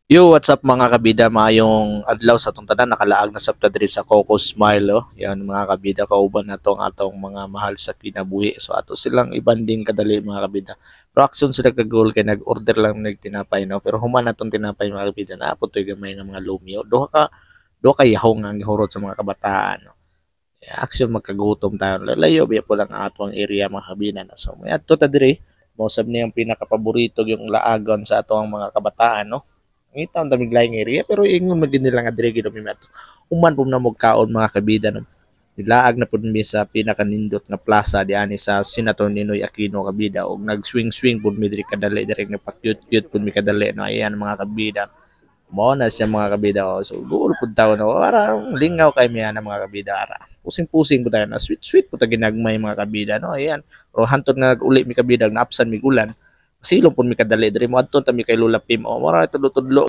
Yo, what's up mga kabida? Maayong adlaw sa atong tanan, nakalaag na sabta diri sa Coco Smile. Oh. Yan mga kabida, kauban na atong mga mahal sa kinabuhi. So ato silang ibanding kadali mga kabida. Pero action sila ka-goal kay nag-order lang tinapay, no. Pero human natong tinapay mga kabida, naapot toy gamay nga mga lumyo. Duha ka yahaw nga gihurot sa mga kabataan. No. Action magkagutom tayo. Lalayo biya po lang ang atong area mga kabida. No? So may adto ta diri. Mo sab ni ang pinakapaborito yung laagon sa atong mga kabataan, no. Ngita ang daming laing area pero ingon man gid nila nga dire gid mi ato. Human pud na magkaon mga kabida no. Nilaag na pud mi sa pinakanindot nga plaza diani sa Senator Ninoy Aquino kabida og nag-swing-swing pud mi diri kadali dire nagpa-cute-cute pud mi kadali no. Ayan mga kabida. Mao na siya mga kabida oh. So duol pud tawo no. Parang lingaw kay mi ana mga kabida ara. Pusing-pusing pud tayo na sweet-sweet pud ta ginagmay mga kabida no. Ayan. Pero hantod nga uli mi kabida naapsan mi gulan silong pud mi kadali diri mo adto ta mi kay Lola Pim o mora tudlo-tudlo